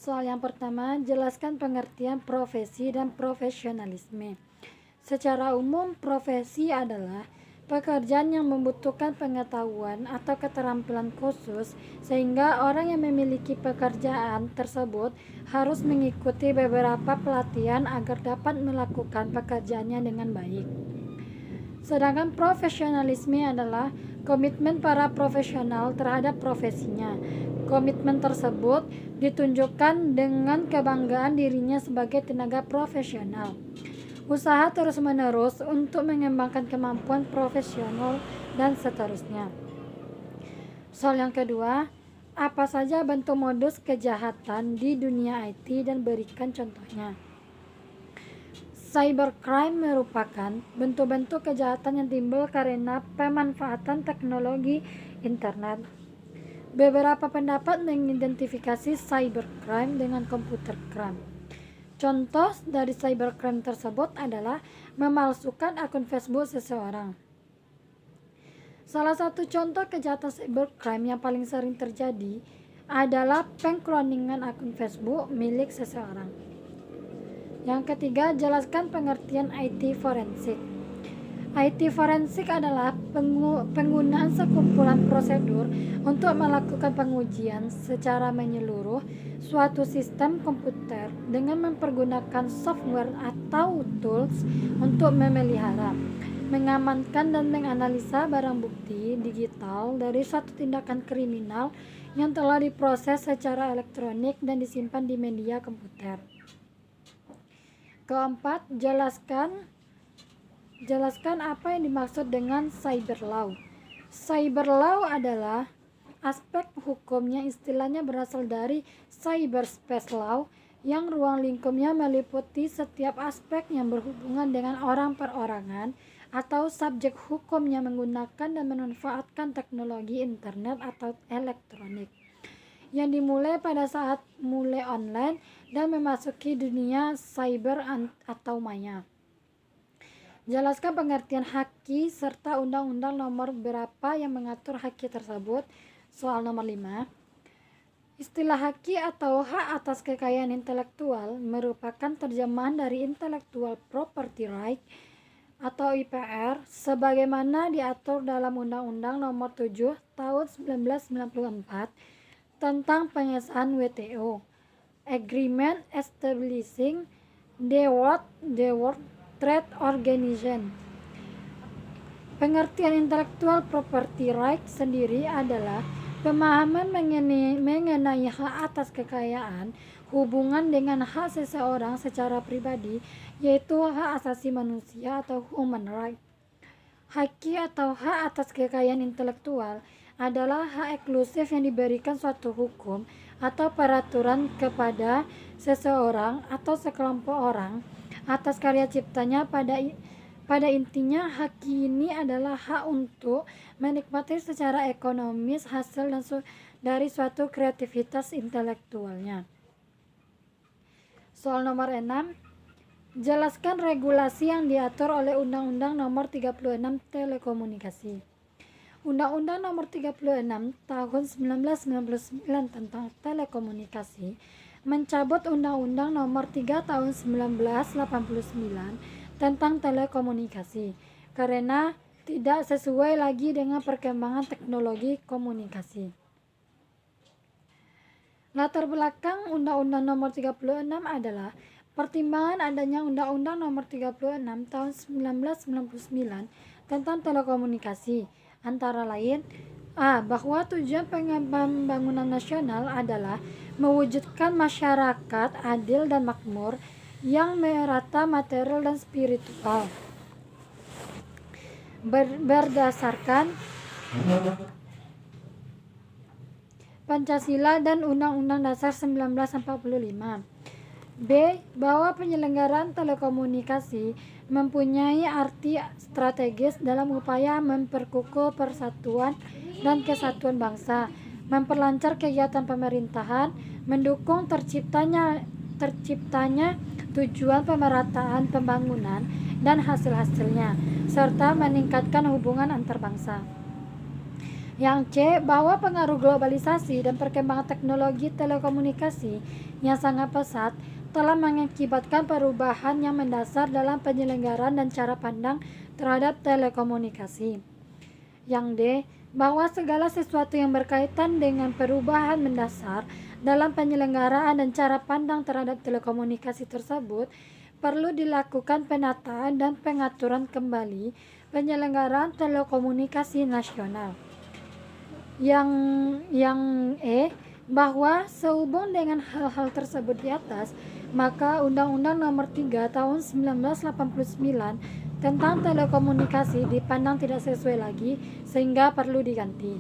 Soal yang pertama, jelaskan pengertian profesi dan profesionalisme. Secara umum, profesi adalah pekerjaan yang membutuhkan pengetahuan atau keterampilan khusus sehingga orang yang memiliki pekerjaan tersebut harus mengikuti beberapa pelatihan agar dapat melakukan pekerjaannya dengan baik. Sedangkan profesionalisme adalah komitmen para profesional terhadap profesinya. Komitmen tersebut ditunjukkan dengan kebanggaan dirinya sebagai tenaga profesional. Usaha terus-menerus untuk mengembangkan kemampuan profesional dan seterusnya. Soal yang kedua, apa saja bentuk modus kejahatan di dunia IT dan berikan contohnya. Cybercrime merupakan bentuk-bentuk kejahatan yang timbul karena pemanfaatan teknologi internet. Beberapa pendapat mengidentifikasi cybercrime dengan computer crime. Contoh dari cybercrime tersebut adalah memalsukan akun Facebook seseorang. Salah satu contoh kejahatan cybercrime yang paling sering terjadi adalah pengkloningan akun Facebook milik seseorang. Yang ketiga, jelaskan pengertian IT forensik. IT forensik adalah penggunaan sekumpulan prosedur untuk melakukan pengujian secara menyeluruh suatu sistem komputer dengan mempergunakan software atau tools untuk memelihara, mengamankan dan menganalisa barang bukti digital dari suatu tindakan kriminal yang telah diproses secara elektronik dan disimpan di media komputer. Keempat, jelaskan apa yang dimaksud dengan cyber law. Cyber law adalah aspek hukumnya, istilahnya berasal dari cyberspace law yang ruang lingkupnya meliputi setiap aspek yang berhubungan dengan orang perorangan atau subjek hukum yang menggunakan dan memanfaatkan teknologi internet atau elektronik yang dimulai pada saat mulai online dan memasuki dunia cyber atau maya. Jelaskan pengertian haki serta undang-undang nomor berapa yang mengatur haki tersebut. Soal nomor 5. Istilah haki atau hak atas kekayaan intelektual merupakan terjemahan dari Intellectual Property Right atau IPR sebagaimana diatur dalam Undang-Undang nomor 7 tahun 1994 tentang pengesahan WTO, Agreement Establishing the World Trade Organization. Pengertian intellectual property right sendiri adalah pemahaman mengenai hak atas kekayaan hubungan dengan hak seseorang secara pribadi, yaitu hak asasi manusia atau human right. Haki atau hak atas kekayaan intelektual adalah hak eksklusif yang diberikan suatu hukum atau peraturan kepada seseorang atau sekelompok orang atas karya ciptanya. Pada intinya, hak ini adalah hak untuk menikmati secara ekonomis hasil dari suatu kreativitas intelektualnya. Soal nomor 6. Jelaskan regulasi yang diatur oleh Undang-Undang nomor 36 Telekomunikasi. Undang-Undang nomor 36 tahun 1999 tentang telekomunikasi mencabut Undang-Undang nomor 3 tahun 1989 tentang telekomunikasi karena tidak sesuai lagi dengan perkembangan teknologi komunikasi. Latar belakang Undang-Undang nomor 36 adalah pertimbangan adanya Undang-Undang nomor 36 tahun 1999 tentang telekomunikasi, antara lain bahwa tujuan pembangunan nasional adalah mewujudkan masyarakat adil dan makmur yang merata material dan spiritual berdasarkan Pancasila dan Undang-Undang Dasar 1945. B. Bahwa penyelenggaraan telekomunikasi mempunyai arti strategis dalam upaya memperkukuh persatuan dan kesatuan bangsa, memperlancar kegiatan pemerintahan, mendukung terciptanya tujuan pemerataan pembangunan dan hasil-hasilnya, serta meningkatkan hubungan antar bangsa. Yang C, bahwa pengaruh globalisasi dan perkembangan teknologi telekomunikasi yang sangat pesat telah mengakibatkan perubahan yang mendasar dalam penyelenggaraan dan cara pandang terhadap telekomunikasi. Yang D, bahwa segala sesuatu yang berkaitan dengan perubahan mendasar dalam penyelenggaraan dan cara pandang terhadap telekomunikasi tersebut perlu dilakukan penataan dan pengaturan kembali penyelenggaraan telekomunikasi nasional. Yang E, bahwa sehubung dengan hal-hal tersebut di atas, maka Undang-Undang Nomor 3 Tahun 1989 tentang telekomunikasi dipandang tidak sesuai lagi sehingga perlu diganti.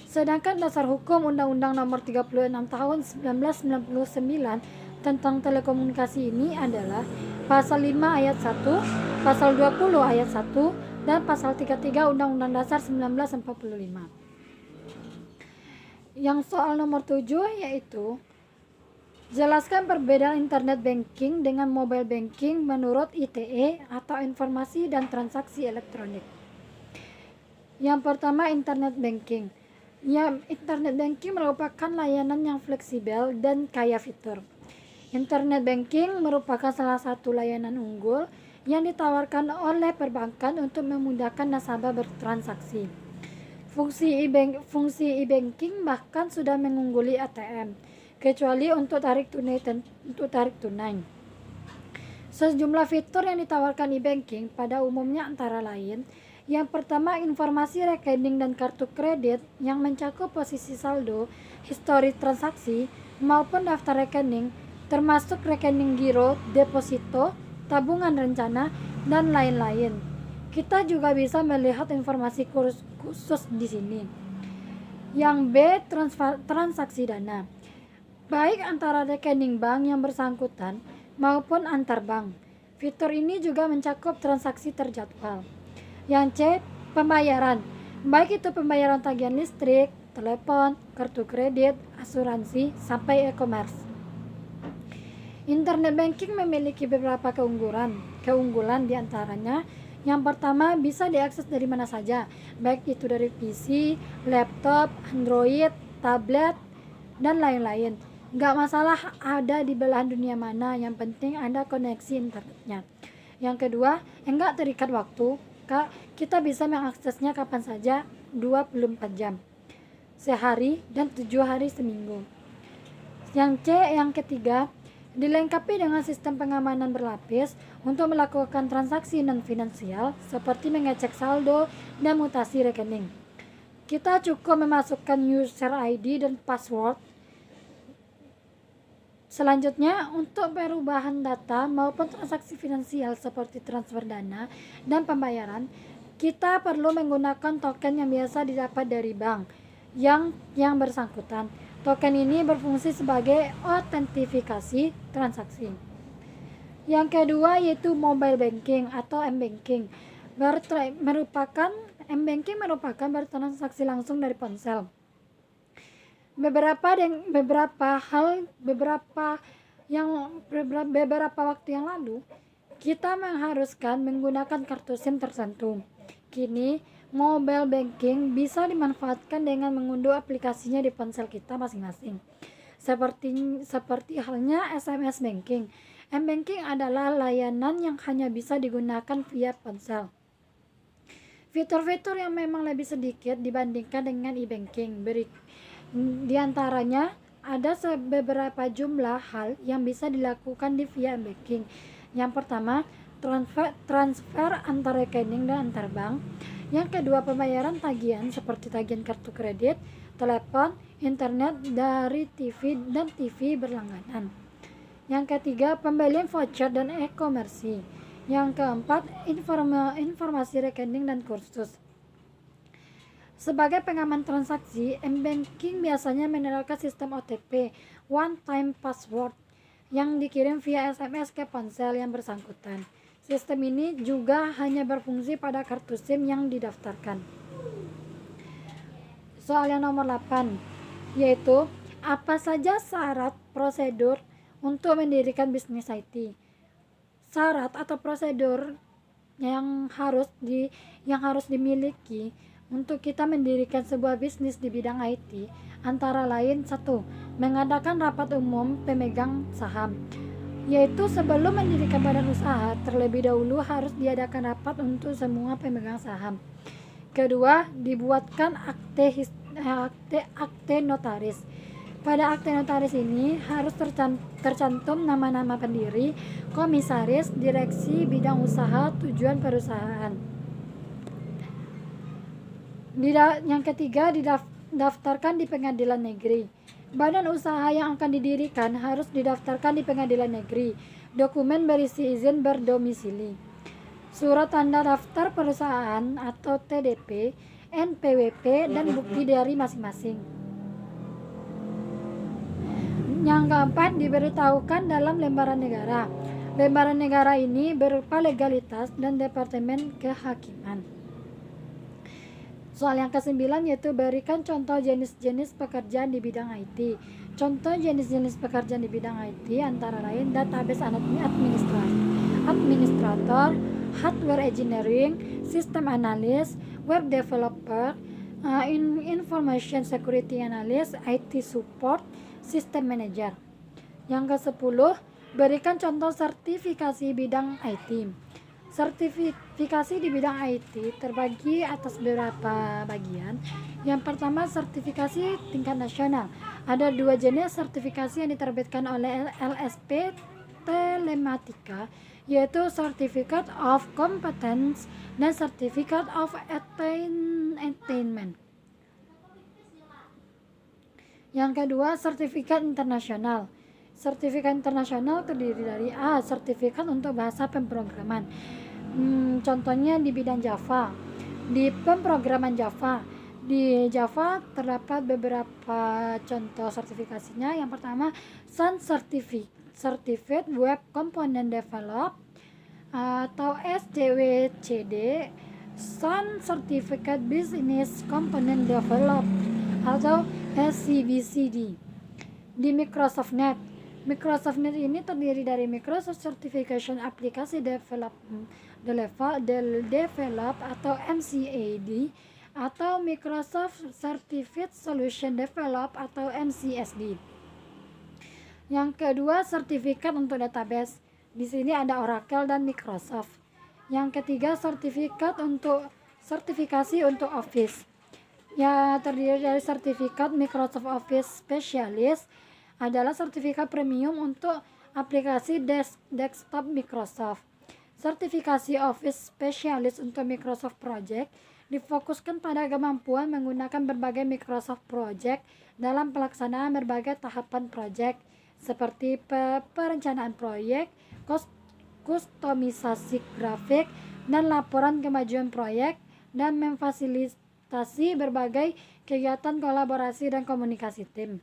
Sedangkan dasar hukum Undang-Undang Nomor 36 Tahun 1999 tentang telekomunikasi ini adalah Pasal 5 Ayat 1, Pasal 20 Ayat 1, dan Pasal 33 Undang-Undang Dasar 1945. Yang soal nomor 7 yaitu jelaskan perbedaan internet banking dengan mobile banking menurut ITE atau Informasi dan Transaksi Elektronik. Yang pertama, internet banking. Ya, internet banking merupakan layanan yang fleksibel dan kaya fitur. Internet banking merupakan salah satu layanan unggul yang ditawarkan oleh perbankan untuk memudahkan nasabah bertransaksi. Fungsi e-banking bahkan sudah mengungguli ATM, kecuali untuk tarik tunai. Sejumlah fitur yang ditawarkan e-banking pada umumnya antara lain: yang pertama, informasi rekening dan kartu kredit yang mencakup posisi saldo, histori transaksi, maupun daftar rekening, termasuk rekening giro, deposito, tabungan rencana, dan lain-lain. Kita juga bisa melihat informasi khusus di sini. Yang B, transaksi dana, baik antara rekening bank yang bersangkutan maupun antar bank. Fitur ini juga mencakup transaksi terjadwal. Yang C, pembayaran, baik itu pembayaran tagihan listrik, telepon, kartu kredit, asuransi, sampai e-commerce. Internet banking memiliki beberapa keunggulan diantaranya. Yang pertama, bisa diakses dari mana saja, baik itu dari PC, laptop, Android, tablet, dan lain-lain. Nggak masalah ada di belahan dunia mana, yang penting ada koneksi internetnya. Yang kedua, nggak terikat waktu, kita bisa mengaksesnya kapan saja, 24 jam sehari dan 7 hari seminggu. Yang ketiga, dilengkapi dengan sistem pengamanan berlapis untuk melakukan transaksi non-finansial seperti mengecek saldo dan mutasi rekening. Kita cukup memasukkan user ID dan password. Selanjutnya, untuk perubahan data maupun transaksi finansial seperti transfer dana dan pembayaran, kita perlu menggunakan token yang biasa didapat dari bank yang bersangkutan. Token ini berfungsi sebagai autentifikasi transaksi. Yang kedua yaitu mobile banking atau m-banking. M-banking merupakan bertransaksi langsung dari ponsel. Beberapa waktu yang lalu kita mengharuskan menggunakan kartu SIM tertentu. Kini mobile banking bisa dimanfaatkan dengan mengunduh aplikasinya di ponsel kita masing-masing. Seperti halnya SMS banking. M-banking adalah layanan yang hanya bisa digunakan via ponsel. Fitur-fitur yang memang lebih sedikit dibandingkan dengan e-banking. Di antaranya ada beberapa jumlah hal yang bisa dilakukan di via banking. Yang pertama, transfer antar rekening dan antar bank. Yang kedua, pembayaran tagihan seperti tagihan kartu kredit, telepon, internet dari TV dan TV berlangganan. Yang ketiga, pembelian voucher dan e-commerce. Yang keempat, informasi rekening dan kursus. Sebagai pengaman transaksi, m-banking biasanya menerapkan sistem OTP, one time password, yang dikirim via SMS ke ponsel yang bersangkutan. Sistem ini juga hanya berfungsi pada kartu SIM yang didaftarkan. Soal yang nomor 8, yaitu apa saja syarat prosedur untuk mendirikan bisnis IT. Syarat atau prosedur yang harus dimiliki untuk kita mendirikan sebuah bisnis di bidang IT antara lain: 1. Mengadakan rapat umum pemegang saham, yaitu sebelum mendirikan badan usaha terlebih dahulu harus diadakan rapat untuk semua pemegang saham. Kedua, dibuatkan akte notaris. Pada akte notaris ini harus tercantum nama-nama pendiri, komisaris, direksi, bidang usaha, tujuan perusahaan. Yang ketiga, didaftarkan di pengadilan negeri. Badan usaha yang akan didirikan harus didaftarkan di pengadilan negeri. Dokumen berisi izin berdomisili, surat tanda daftar perusahaan atau TDP, NPWP, dan bukti dari masing-masing. Yang keempat, diberitahukan dalam lembaran negara. Lembaran negara ini berupa legalitas dan departemen kehakiman. Soal yang ke-9 yaitu berikan contoh jenis-jenis pekerjaan di bidang IT. Contoh jenis-jenis pekerjaan di bidang IT antara lain database administrator, hardware engineering, system analyst, web developer, information security analyst, IT support, system manager. Yang ke-10, berikan contoh sertifikasi bidang IT. Sertifikasi di bidang IT terbagi atas beberapa bagian. Yang pertama, sertifikasi tingkat nasional. Ada 2 jenis sertifikasi yang diterbitkan oleh LSP Telematika, yaitu Certificate of Competence dan Certificate of Attainment. Yang kedua, sertifikat internasional. Sertifikat internasional terdiri dari A. Sertifikat untuk bahasa pemrograman. Contohnya di bidang Java, di pemrograman Java. Di Java terdapat beberapa contoh sertifikasinya. Yang pertama, Sun Certificate Web Component Develop atau SCWCD, Sun Certificate Business Component Develop atau SCBCD. Di Microsoft Net ini terdiri dari Microsoft Certification Application Develop atau MCAD atau Microsoft Certified Solution Develop atau MCSD. Yang kedua, sertifikat untuk database. Di sini ada Oracle dan Microsoft. Yang ketiga, sertifikasi untuk Office. Ya, terdiri dari sertifikat Microsoft Office Specialist, adalah sertifikat premium untuk aplikasi desktop Microsoft. Sertifikasi Office Specialist untuk Microsoft Project difokuskan pada kemampuan menggunakan berbagai Microsoft Project dalam pelaksanaan berbagai tahapan project seperti perencanaan proyek, kustomisasi grafik, dan laporan kemajuan proyek, dan memfasilitasi berbagai kegiatan kolaborasi dan komunikasi tim.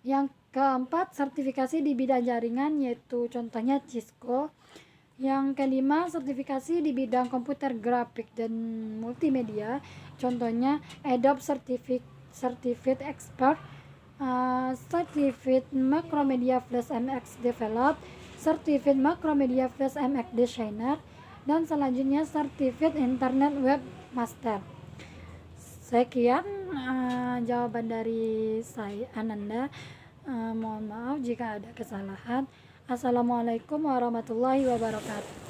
Yang keempat, sertifikasi di bidang jaringan, yaitu contohnya Cisco. Yang kelima, sertifikasi di bidang komputer grafik dan multimedia, contohnya Adobe Certified Expert, Certified Macromedia Flash MX Develop, Certified Macromedia Flash MX Designer, dan selanjutnya Certified Internet Web Master. Sekian jawaban dari saya, Ananda. Mohon maaf jika ada kesalahan. Assalamualaikum warahmatullahi wabarakatuh.